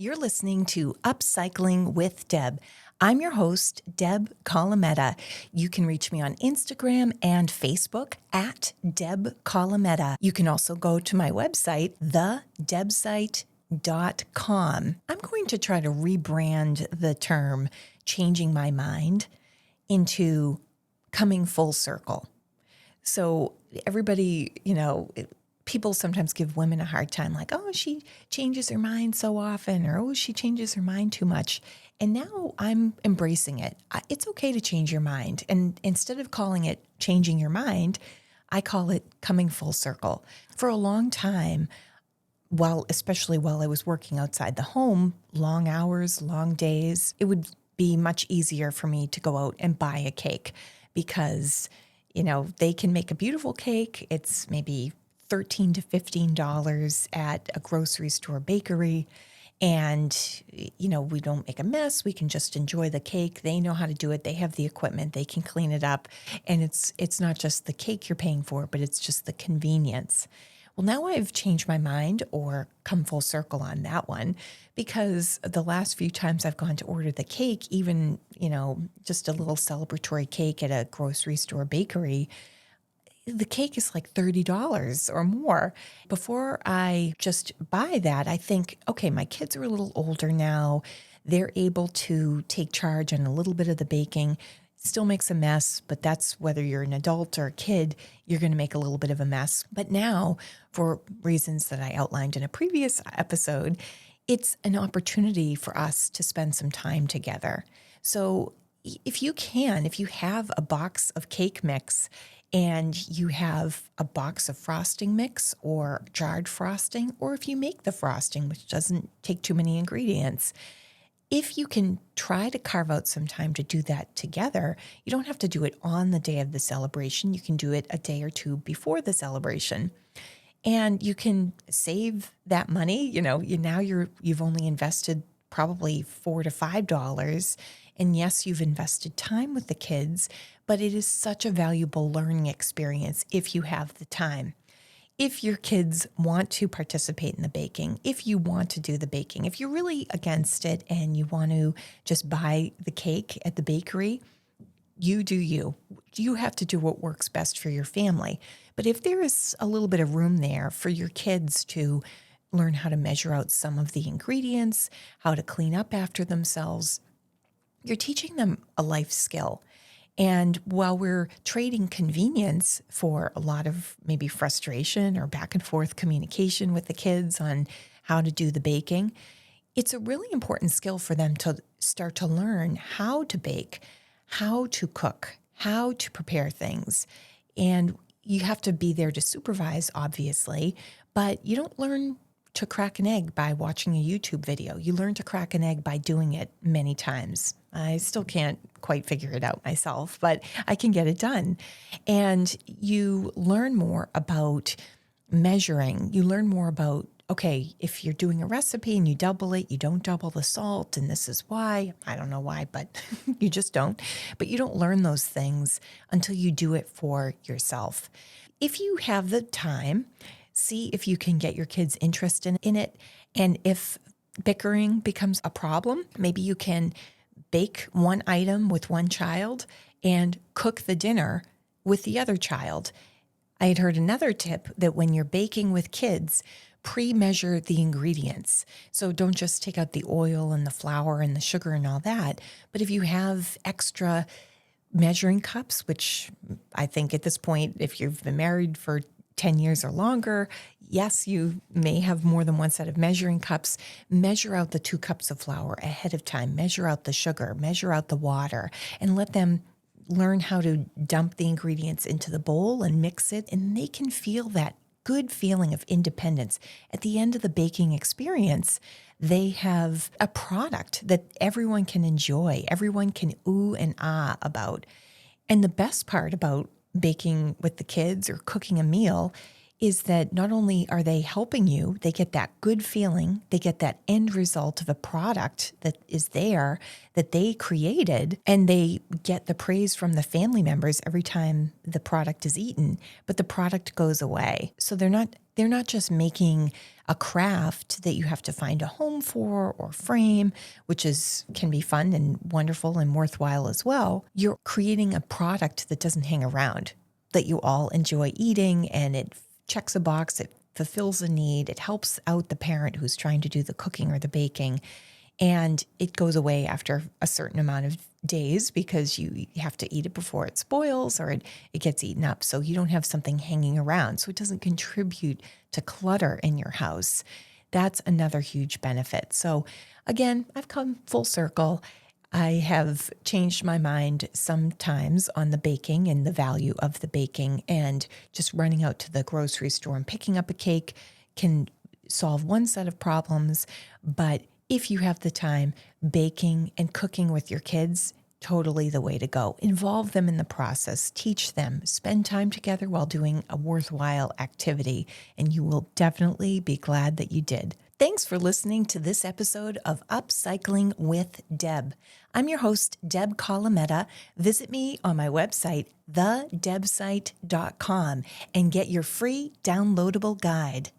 You're listening to Upcycling with Deb. I'm your host, Deb Colameta. You can reach me on Instagram and Facebook at Deb Colameta. You can also go to my website, thedebsite.com. I'm going to try to rebrand the term changing my mind into coming full circle. So everybody, people sometimes give women a hard time, like, oh, she changes her mind so often, or oh, she changes her mind too much. And now I'm embracing it. It's okay to change your mind. And instead of calling it changing your mind, I call it coming full circle. For a long time, especially while I was working outside the home, long hours, long days, it would be much easier for me to go out and buy a cake because, they can make a beautiful cake. It's maybe $13 to $15 at a grocery store bakery. And, we don't make a mess. We can just enjoy the cake. They know how to do it. They have the equipment. They can clean it up. And it's not just the cake you're paying for, but it's just the convenience. Well, now I've changed my mind or come full circle on that one because the last few times I've gone to order the cake, even, just a little celebratory cake at a grocery store bakery, the cake is like $30 or more. Before I just buy that, I think, okay, my kids are a little older now. They're able to take charge on a little bit of the baking. Still makes a mess, but that's whether you're an adult or a kid, you're going to make a little bit of a mess. But now, for reasons that I outlined in a previous episode, it's an opportunity for us to spend some time together. So if you have a box of cake mix and you have a box of frosting mix or jarred frosting, or if you make the frosting, which doesn't take too many ingredients, if you can try to carve out some time to do that together, you don't have to do it on the day of the celebration. You can do it a day or two before the celebration. And you can save that money. You've only invested probably $4 to $5. And yes, you've invested time with the kids, but it is such a valuable learning experience if you have the time. If your kids want to participate in the baking, if you want to do the baking, if you're really against it and you want to just buy the cake at the bakery, you do you. You have to do what works best for your family. But if there is a little bit of room there for your kids to learn how to measure out some of the ingredients, how to clean up after themselves, you're teaching them a life skill. And while we're trading convenience for a lot of maybe frustration or back and forth communication with the kids on how to do the baking, it's a really important skill for them to start to learn how to bake, how to cook, how to prepare things. And you have to be there to supervise, obviously, but you don't learn to crack an egg by watching a YouTube video. You learn to crack an egg by doing it many times. I still can't quite figure it out myself, but I can get it done. And you learn more about measuring. You learn more about, okay, if you're doing a recipe and you double it, you don't double the salt, and this is why. I don't know why, but you just don't. But you don't learn those things until you do it for yourself. If you have the time, see if you can get your kids interested in it. And if bickering becomes a problem, maybe you can bake one item with one child and cook the dinner with the other child. I had heard another tip that when you're baking with kids, pre-measure the ingredients. So don't just take out the oil and the flour and the sugar and all that. But if you have extra measuring cups, which I think at this point, if you've been married for 10 years or longer, yes, you may have more than one set of measuring cups. Measure out the 2 cups of flour ahead of time. Measure out the sugar, measure out the water, and let them learn how to dump the ingredients into the bowl and mix it. And they can feel that good feeling of independence. At the end of the baking experience, they have a product that everyone can enjoy, everyone can ooh and ah about. And the best part about baking with the kids or cooking a meal is that not only are they helping you, they get that good feeling, they get that end result of a product that is there, that they created, and they get the praise from the family members every time the product is eaten, but the product goes away. So they're not just making a craft that you have to find a home for or frame, which can be fun and wonderful and worthwhile as well, you're creating a product that doesn't hang around, that you all enjoy eating, and it checks a box, it fulfills a need, it helps out the parent who's trying to do the cooking or the baking, and it goes away after a certain amount of days because you have to eat it before it spoils or it gets eaten up. So you don't have something hanging around. So it doesn't contribute to clutter in your house. That's another huge benefit. So again, I've come full circle. I have changed my mind sometimes on the baking and the value of the baking, and just running out to the grocery store and picking up a cake can solve one set of problems. But if you have the time, baking and cooking with your kids, totally the way to go. Involve them in the process, teach them, spend time together while doing a worthwhile activity, and you will definitely be glad that you did. Thanks for listening to this episode of Upcycling with Deb. I'm your host, Deb Colameta. Visit me on my website, thedebsite.com, and get your free downloadable guide.